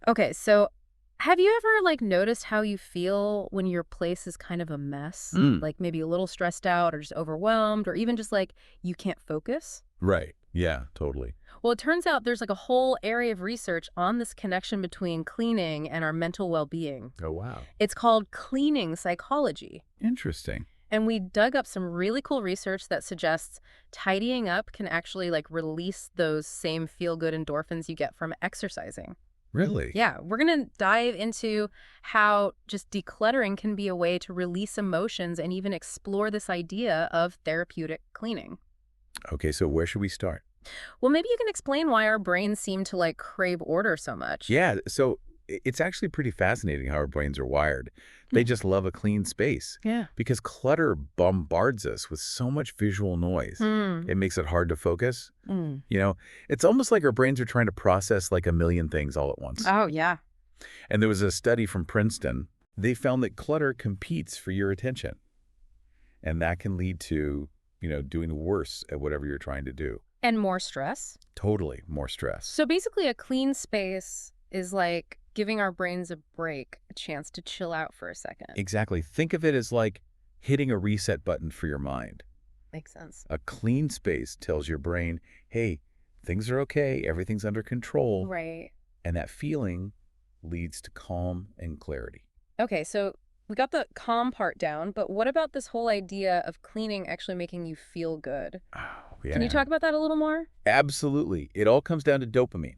Okay, so have you ever noticed how you feel when your place is kind of a mess? Mm. Like maybe a little stressed out or just overwhelmed or even just like you can't focus? Right. Yeah, totally. Well, it turns out there's a whole area of research on this connection between cleaning and our mental well-being. Oh, wow. It's called cleaning psychology. Interesting. And we dug up some really cool research that suggests tidying up can actually release those same feel-good endorphins you get from exercising. Really? Yeah, we're going to dive into how just decluttering can be a way to release emotions and even explore this idea of therapeutic cleaning. Okay, so where should we start? Well, maybe you can explain why our brains seem to crave order so much. Yeah, so it's actually pretty fascinating how our brains are wired. They Hmm. just love a clean space Yeah. because clutter bombards us with so much visual noise. Hmm. It makes it hard to focus. Mm. You know, it's almost like our brains are trying to process like a million things all at once. Oh, yeah. And there was a study from Princeton. They found that clutter competes for your attention, and that can lead to, doing worse at whatever you're trying to do. And more stress. Totally more stress. So basically, a clean space is like giving our brains a break, a chance to chill out for a second. Exactly. Think of it as like hitting a reset button for your mind. Makes sense. A clean space tells your brain, hey, things are okay, everything's under control, Right. and that feeling leads to calm and clarity. Okay, so we got the calm part down, but what about this whole idea of cleaning actually making you feel good? Oh, Can you yeah. talk about that a little more? Absolutely. It all comes down to dopamine,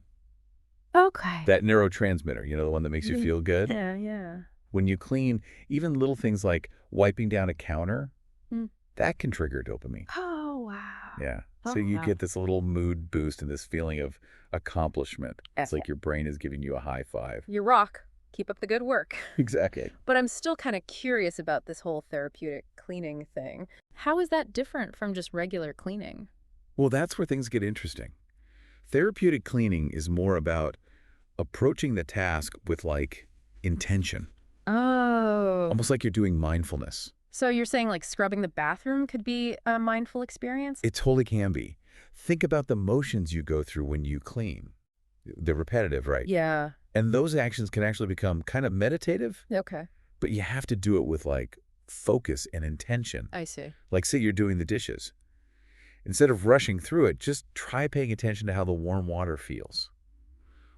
Okay. that neurotransmitter, the one that makes you feel good. Yeah, yeah. When you clean, even little things like wiping down a counter, Mm. that can trigger dopamine. Oh, wow. Yeah. Oh, So you wow. get this little mood boost and this feeling of accomplishment. It's like Excellent. your brain is giving you a high five. You rock. Keep up the good work. Exactly. But I'm still kind of curious about this whole therapeutic cleaning thing. How is that different from just regular cleaning? Well, that's where things get interesting. Therapeutic cleaning is more about approaching the task with like intention, Oh. almost like you're doing mindfulness. So you're saying scrubbing the bathroom could be a mindful experience? It totally can be. Think about the motions you go through when you clean. They're repetitive, right? Yeah. And those actions can actually become kind of meditative, Okay. but you have to do it with like focus and intention. I see. Like say you're doing the dishes. Instead of rushing through it, just try paying attention to how the warm water feels,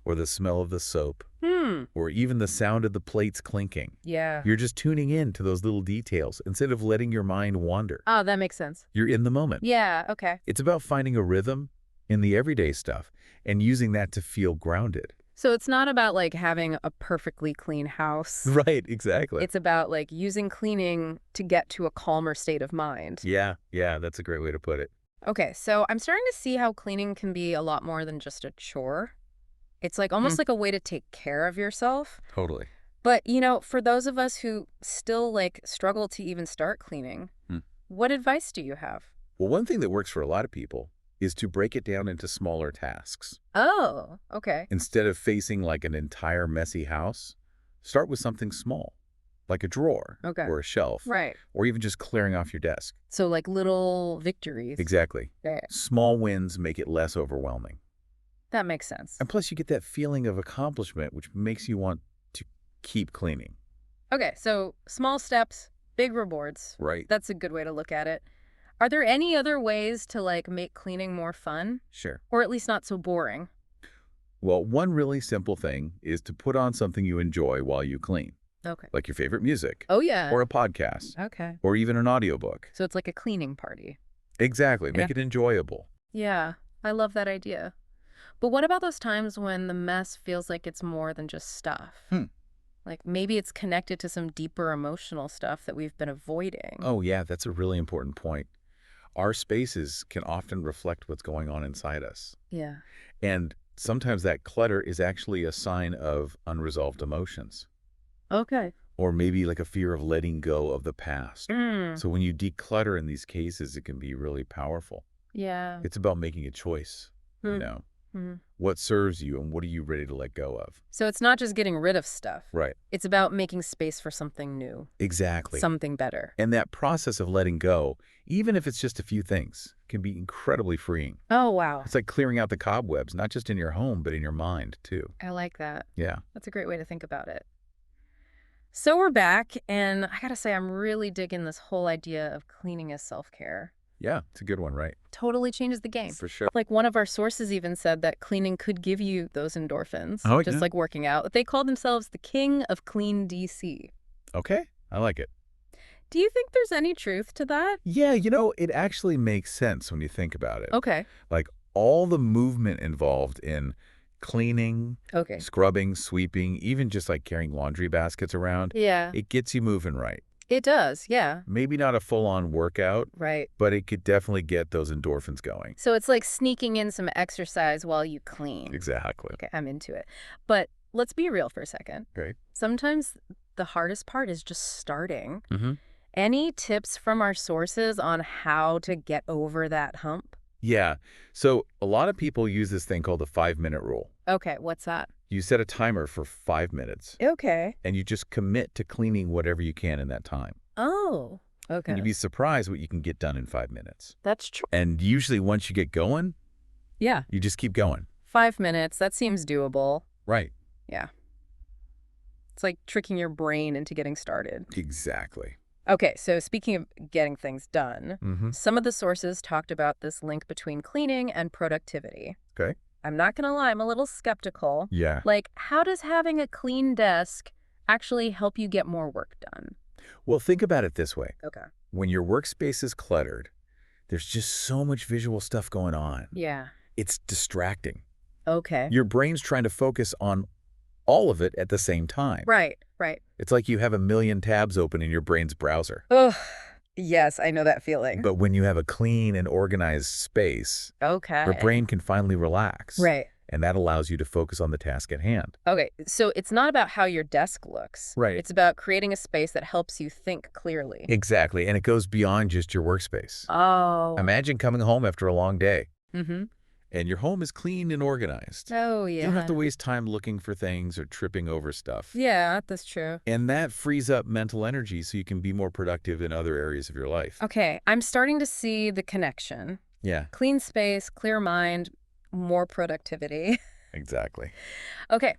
or the smell of the soap, Hmm. or even the sound of the plates clinking. Yeah. You're just tuning in to those little details instead of letting your mind wander. Oh, that makes sense. You're in the moment. Yeah, okay. It's about finding a rhythm in the everyday stuff and using that to feel grounded. So it's not about having a perfectly clean house. Right, exactly. It's about using cleaning to get to a calmer state of mind. Yeah, that's a great way to put it. Okay, so I'm starting to see how cleaning can be a lot more than just a chore. It's Hmm. almost like a way to take care of yourself. Totally. But, for those of us who still struggle to even start cleaning, Hmm. what advice do you have? Well, one thing that works for a lot of people is to break it down into smaller tasks. Oh, okay. Instead of facing like an entire messy house, start with something small, like a drawer Okay. or a shelf, Right. or even just clearing off your desk. So little victories. Exactly. Yeah, Small wins make it less overwhelming. that makes sense. And plus, you get that feeling of accomplishment, which makes you want to keep cleaning. Okay, so small steps, big rewards. Right. That's a good way to look at it. Are there any other ways to make cleaning more fun? Sure. Or at least not so boring? Well, one really simple thing is to put on something you enjoy while you clean, Okay. like your favorite music, Oh, yeah. or a podcast, Okay. or even an audiobook. So it's like a cleaning party. Exactly. Make Yeah. it enjoyable. Yeah, I love that idea. But what about those times when the mess feels like it's more than just stuff? Hmm. Like maybe it's connected to some deeper emotional stuff that we've been avoiding. Oh, yeah, that's a really important point. Our spaces can often reflect what's going on inside us. Yeah. And sometimes that clutter is actually a sign of unresolved emotions, Okay. or maybe like a fear of letting go of the past. Mm. So when you declutter in these cases, it can be really powerful. Yeah. It's about making a choice, Hmm. Hmm. what serves you and what are you ready to let go of? So it's not just getting rid of stuff. Right. It's about making space for something new, Exactly. something better. And that process of letting go, even if it's just a few things, can be incredibly freeing. Oh, wow. It's like clearing out the cobwebs, not just in your home, but in your mind, too. I like that. Yeah. That's a great way to think about it. So we're back, and I gotta say, I'm really digging this whole idea of cleaning as self-care. Yeah, it's a good one, right? Totally changes the game. For sure. Like one of our sources even said that cleaning could give you those endorphins, Oh, just yeah. like working out. They call themselves the king of clean DC. Okay, I like it. Do you think there's any truth to that? Yeah, it actually makes sense when you think about it. Okay. Like all the movement involved in cleaning, Okay. scrubbing, sweeping, even just like carrying laundry baskets around, Yeah, it gets you moving right. it does. Yeah. Maybe not a full-on workout, Right. but it could definitely get those endorphins going. So it's like sneaking in some exercise while you clean. Exactly. Okay, I'm into it. But let's be real for a second. Okay. Sometimes the hardest part is just starting. Mm-hmm. Any tips from our sources on how to get over that hump? Yeah. So a lot of people use this thing called the 5-minute rule. Okay, what's that? You set a timer for 5 minutes, Okay. and you just commit to cleaning whatever you can in that time. Oh, And okay. you'd be surprised what you can get done in 5 minutes. That's true. And usually once you get going, Yeah. you just keep going. 5 minutes, that seems doable. Right. Yeah. It's like tricking your brain into getting started. Exactly. Okay, so speaking of getting things done, Mm-hmm. some of the sources talked about this link between cleaning and productivity. Okay. I'm not going to lie, I'm a little skeptical. Yeah. Like, how does having a clean desk actually help you get more work done? Well, think about it this way. Okay. When your workspace is cluttered, there's just so much visual stuff going on. Yeah. It's distracting. Okay. Your brain's trying to focus on all of it at the same time. Right, right. It's like you have a million tabs open in your brain's browser. Ugh. Yes, I know that feeling. But when you have a clean and organized space, Okay. your brain can finally relax. Right. And that allows you to focus on the task at hand. Okay, so it's not about how your desk looks. Right. It's about creating a space that helps you think clearly. Exactly. And it goes beyond just your workspace. Oh. Imagine coming home after a long day Mm-hmm. and your home is clean and organized. Oh, yeah. You don't have to waste time looking for things or tripping over stuff. Yeah, that's true. And that frees up mental energy so you can be more productive in other areas of your life. Okay, I'm starting to see the connection. Yeah, Clean space, clear mind, more productivity. exactly. Okay,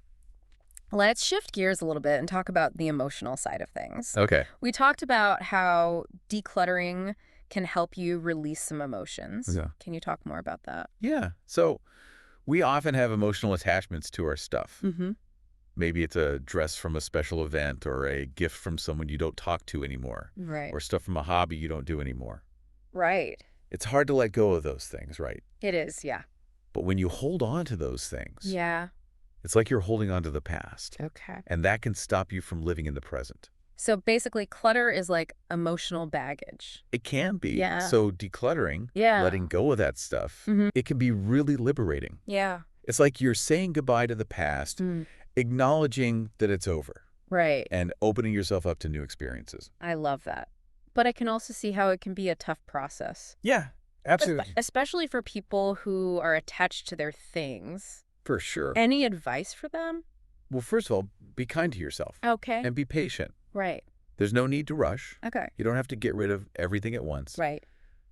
let's shift gears a little bit and talk about the emotional side of things. Okay. We talked about how decluttering can help you release some emotions. Yeah. Can you talk more about that? Yeah. So we often have emotional attachments to our stuff. Mm-hmm. Maybe it's a dress from a special event or a gift from someone you don't talk to anymore Right. or stuff from a hobby you don't do anymore. Right. It's hard to let go of those things, right? It is, yeah. But when you hold on to those things, Yeah. it's like you're holding on to the past. Okay. And that can stop you from living in the present. So basically, clutter is like emotional baggage. It can be. Yeah. So decluttering, Yeah. letting go of that stuff, Mhm. it can be really liberating. Yeah. It's like you're saying goodbye to the past, Mm. acknowledging that it's over, Right. and opening yourself up to new experiences. I love that. But I can also see how it can be a tough process. Yeah, absolutely. Especially for people who are attached to their things. For sure. Any advice for them? Well, first of all, be kind to yourself Okay. and be patient. Right. There's no need to rush. Okay. You don't have to get rid of everything at once. Right.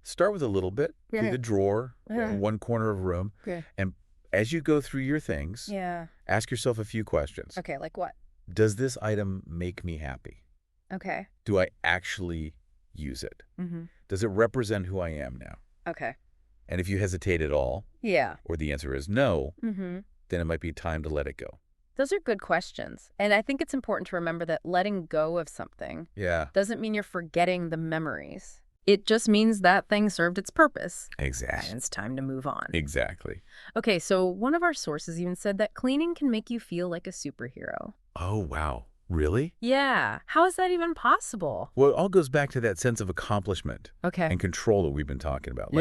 Start with a little bit, Yeah. through the drawer, Yeah. one corner of a room, Okay. and as you go through your things, Yeah. ask yourself a few questions. Okay, like what? Does this item make me happy? Okay. Do I actually use it? Mm-hmm. Does it represent who I am now? Okay. And if you hesitate at all, Yeah. or the answer is no, Mm-hmm. then it might be time to let it go. Those are good questions. And I think it's important to remember that letting go of something Yeah, doesn't mean you're forgetting the memories. It just means that thing served its purpose. And exactly. it's time to move on. Exactly. Okay, so one of our sources even said that cleaning can make you feel like a superhero. Oh, wow. Really? Yeah. How is that even possible? Well, it all goes back to that sense of accomplishment Okay. and control that we've been talking about.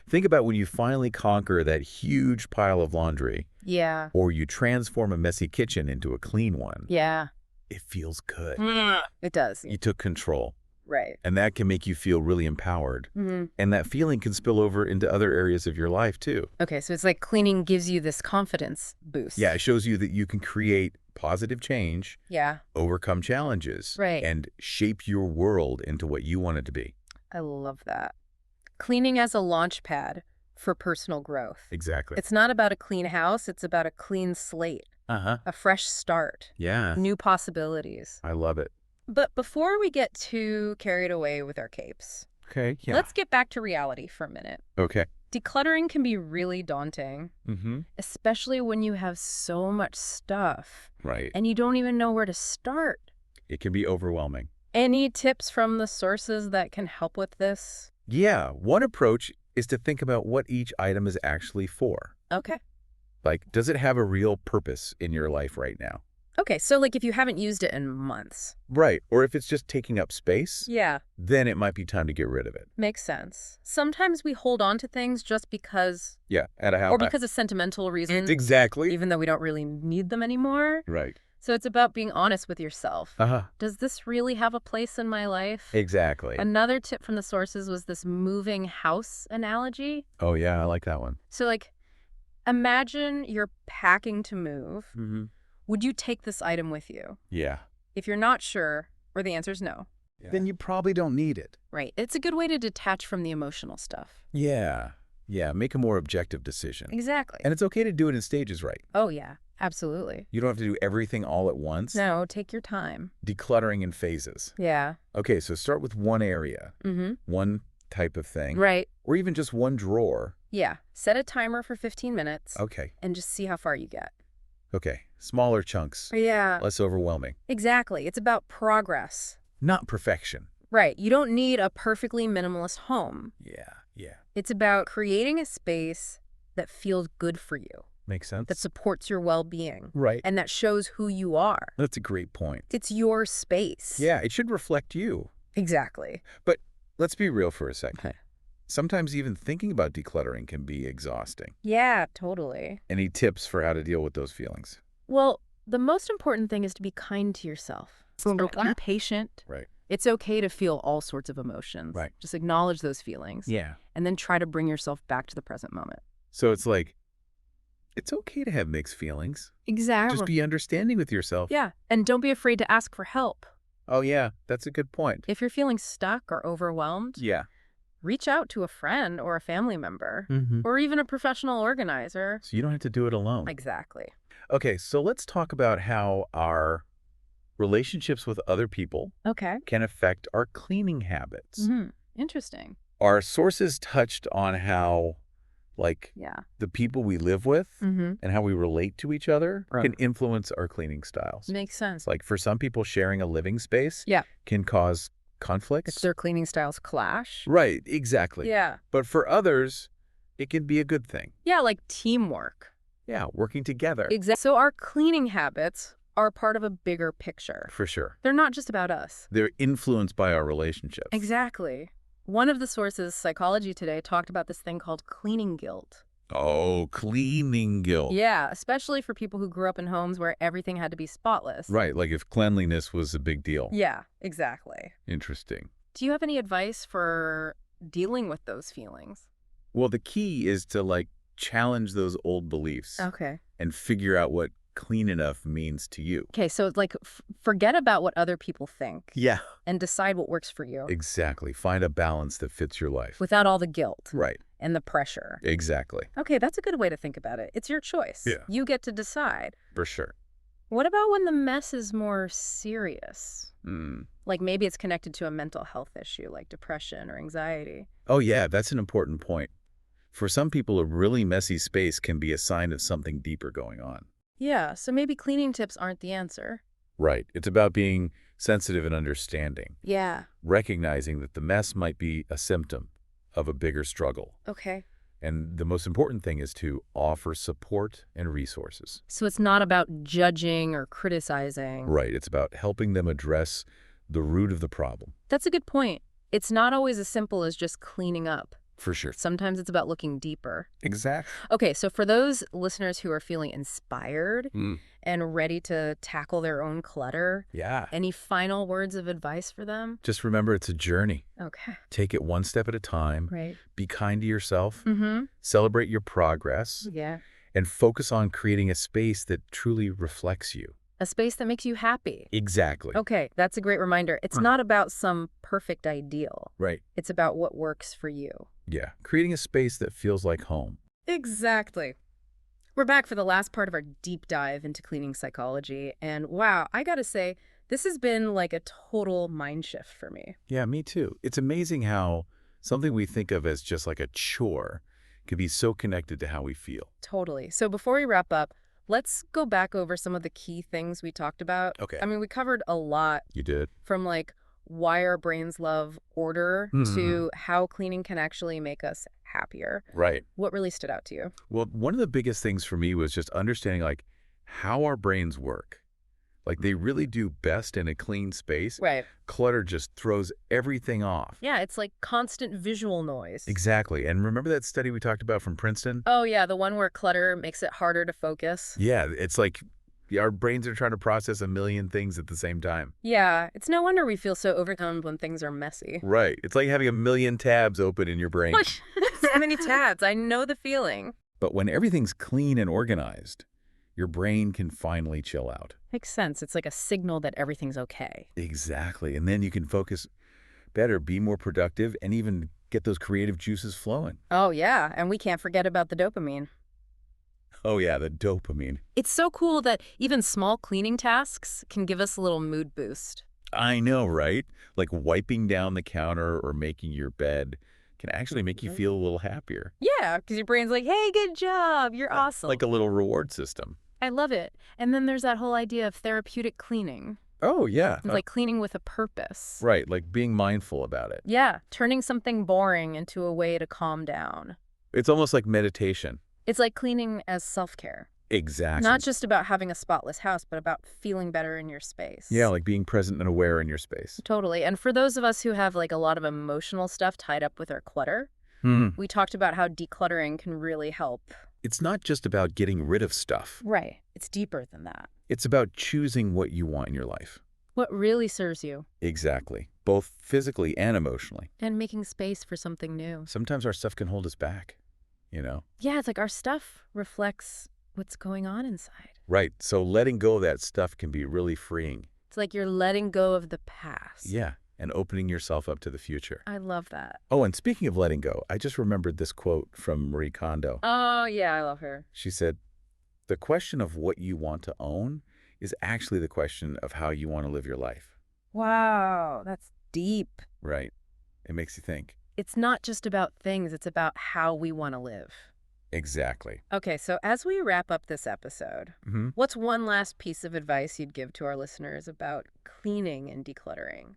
Think about when you finally conquer that huge pile of laundry, Yeah. or you transform a messy kitchen into a clean one. Yeah. It feels good. It does. You took control, Right. and that can make you feel really empowered. Mm-hmm. And that feeling can spill over into other areas of your life, too. Okay, so it's like cleaning gives you this confidence boost. Yeah, it shows you that you can create positive change, Yeah. overcome challenges, Right. and shape your world into what you want it to be. I love that. Cleaning as a launch pad for personal growth. Exactly. It's not about a clean house, it's about a clean slate, Uh-huh. a fresh start, Yeah. new possibilities. I love it. But before we get too carried away with our capes, Okay. Yeah. let's get back to reality for a minute. Okay. Decluttering can be really daunting, Mm-hmm. especially when you have so much stuff Right. and you don't even know where to start. It can be overwhelming. Any tips from the sources that can help with this? Yeah. One approach is to think about what each item is actually for. Okay. Like, does it have a real purpose in your life right now? Okay, so like if you haven't used it in months. Right. Or if it's just taking up space, Yeah, then it might be time to get rid of it. makes sense. Sometimes we hold on to things just because, Yeah. At a house. or because of sentimental reasons, Exactly. even though we don't really need them anymore. Right. So it's about being honest with yourself. Uh-huh. Does this really have a place in my life? Exactly. Another tip from the sources was this moving house analogy. Oh, yeah. I like that one. So like, imagine you're packing to move. Mm-hmm. Would you take this item with you? Yeah. If you're not sure, or the answer is no, Then you probably don't need it. right? It's a good way to detach from the emotional stuff. Yeah. Yeah. Make a more objective decision. Exactly. And it's okay to do it in stages, right? Oh, yeah, absolutely. You don't have to do everything all at once. No, take your time. Decluttering in phases. Yeah. Okay, so start with one area, Mm-hmm. one type of thing, Right. or even just one drawer. Yeah. Set a timer for 15 minutes Okay. and just see how far you get. Okay. Smaller chunks, Yeah. less overwhelming. Exactly. It's about progress. Not perfection. Right. You don't need a perfectly minimalist home. Yeah. Yeah. It's about creating a space that feels good for you, Makes sense. that supports your well-being, right. and that shows who you are. That's a great point. It's your space. Yeah, it should reflect you. Exactly. But let's be real for a second. Okay. Sometimes even thinking about decluttering can be exhausting. Yeah, totally. Any tips for how to deal with those feelings? Well, the most important thing is to be kind to yourself. Be patient. Right. It's okay to feel all sorts of emotions. Right. Just acknowledge those feelings. Yeah. And then try to bring yourself back to the present moment. So it's like, it's okay to have mixed feelings. Exactly. Just be understanding with yourself. Yeah. And don't be afraid to ask for help. Oh, yeah, that's a good point. If you're feeling stuck or overwhelmed, Yeah. reach out to a friend or a family member, Mm-hmm. or even a professional organizer. So you don't have to do it alone. Exactly. Okay, so let's talk about how our relationships with other people Okay. can affect our cleaning habits. Mm-hmm. Interesting. Our sources touched on how, like, Yeah. the people we live with Mm-hmm. and how we relate to each other Right. can influence our cleaning styles. Makes sense. Like, for some people, sharing a living space Yeah. can cause conflicts. If their cleaning styles clash. Right, exactly. Yeah. But for others, it can be a good thing. Yeah, like teamwork. Yeah, working together. Exactly. So our cleaning habits are part of a bigger picture. For sure. They're not just about us. They're influenced by our relationships. Exactly. One of the sources, Psychology Today, talked about this thing called cleaning guilt. Oh, cleaning guilt. Yeah, especially for people who grew up in homes where everything had to be spotless. Right, like if cleanliness was a big deal. Yeah, exactly. Interesting. Do you have any advice for dealing with those feelings? Well, the key is to, like, challenge those old beliefs Okay. and figure out what clean enough means to you. Okay, so like forget about what other people think. Yeah. And decide what works for you Exactly. Find a balance that fits your life. without all the guilt Right. and the pressure. Exactly. Okay, that's a good way to think about it. It's your choice. Yeah. You get to decide. For sure. What about when the mess is more serious? Mm. Like maybe it's connected to a mental health issue like depression or anxiety. Oh, yeah, that's an important point. For some people, a really messy space can be a sign of something deeper going on. Yeah, so maybe cleaning tips aren't the answer. Right. It's about being sensitive and understanding, Yeah. recognizing that the mess might be a symptom of a bigger struggle. Okay. And the most important thing is to offer support and resources. So it's not about judging or criticizing. Right. It's about helping them address the root of the problem. That's a good point. It's not always as simple as just cleaning up. For sure. Sometimes it's about looking deeper. Exactly. Okay, so for those listeners who are feeling inspired Mm. and ready to tackle their own clutter, Yeah. any final words of advice for them? Just remember it's a journey. Okay. Take it one step at a time. Right. Be kind to yourself. Mm-hmm. Celebrate your progress. Yeah. And focus on creating a space that truly reflects you. A space that makes you happy. Exactly. Okay, that's a great reminder. It's not about some perfect ideal. Right. It's about what works for you. Yeah, creating a space that feels like home. Exactly. We're back for the last part of our deep dive into cleaning psychology. And wow, I gotta say, this has been like a total mind shift for me. Yeah, me too. It's amazing how something we think of as just like a chore could be so connected to how we feel. Totally. So before we wrap up, let's go back over some of the key things we talked about. Okay. I mean, we covered a lot You did? from like why our brains love order Hmm. to how cleaning can actually make us happier. Right. What really stood out to you? Well, one of the biggest things for me was just understanding like how our brains work. Like they really do best in a clean space. Right. Clutter just throws everything off. Yeah, it's like constant visual noise. Exactly. And remember that study we talked about from Princeton? Oh, yeah, the one where clutter makes it harder to focus. Yeah, it's like our brains are trying to process a million things at the same time. Yeah, it's no wonder we feel so overwhelmed when things are messy. Right. It's like having a million tabs open in your brain. Push! So many tabs. I know the feeling. But when everything's clean and organized, your brain can finally chill out. Makes sense. It's like a signal that everything's okay. Exactly. And then you can focus better, be more productive, and even get those creative juices flowing. Oh, yeah, and we can't forget about the dopamine. Oh, yeah, the dopamine. It's so cool that even small cleaning tasks can give us a little mood boost. I know, right? Like wiping down the counter or making your bed can actually make you feel a little happier. Yeah, because your brain's like, hey, good job. You're awesome. Like a little reward system. I love it. And then there's that whole idea of therapeutic cleaning. Oh, yeah. It's like cleaning with a purpose. Right, like being mindful about it. Yeah, turning something boring into a way to calm down. It's almost like meditation. It's like cleaning as self-care. Exactly. Not just about having a spotless house, but about feeling better in your space. Yeah, like being present and aware in your space. Totally. And for those of us who have like a lot of emotional stuff tied up with our clutter, we talked about how decluttering can really help. It's not just about getting rid of stuff. Right. It's deeper than that. It's about choosing what you want in your life. What really serves you. Exactly. Both physically and emotionally. And making space for something new. Sometimes our stuff can hold us back, you know? Yeah, it's like our stuff reflects what's going on inside. Right. So letting go of that stuff can be really freeing. It's like you're letting go of the past. Yeah. And opening yourself up to the future. I love that. Oh, and speaking of letting go, I just remembered this quote from Marie Kondo. Oh, yeah, I love her. She said, "The question of what you want to own is actually the question of how you want to live your life." Wow, that's deep. Right. It makes you think. It's not just about things, it's about how we want to live. Exactly. Okay, so as we wrap up this episode, what's one last piece of advice you'd give to our listeners about cleaning and decluttering?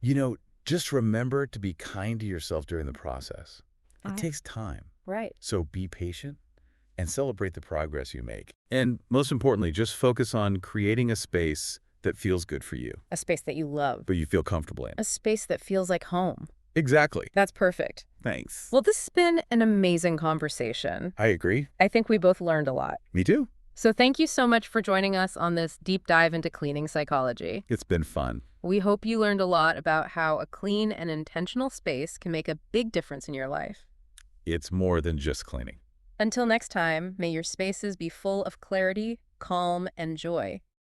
You know, just remember to be kind to yourself during the process. It takes time. Right. So be patient and celebrate the progress you make. And most importantly, just focus on creating a space that feels good for you, A space that you love. but you feel comfortable in. A space that feels like home. Exactly. That's perfect. Thanks. Well, this has been an amazing conversation. I agree. I think we both learned a lot. Me too. So thank you so much for joining us on this deep dive into cleaning psychology. It's been fun. We hope you learned a lot about how a clean and intentional space can make a big difference in your life. It's more than just cleaning. Until next time, may your spaces be full of clarity, calm, and joy.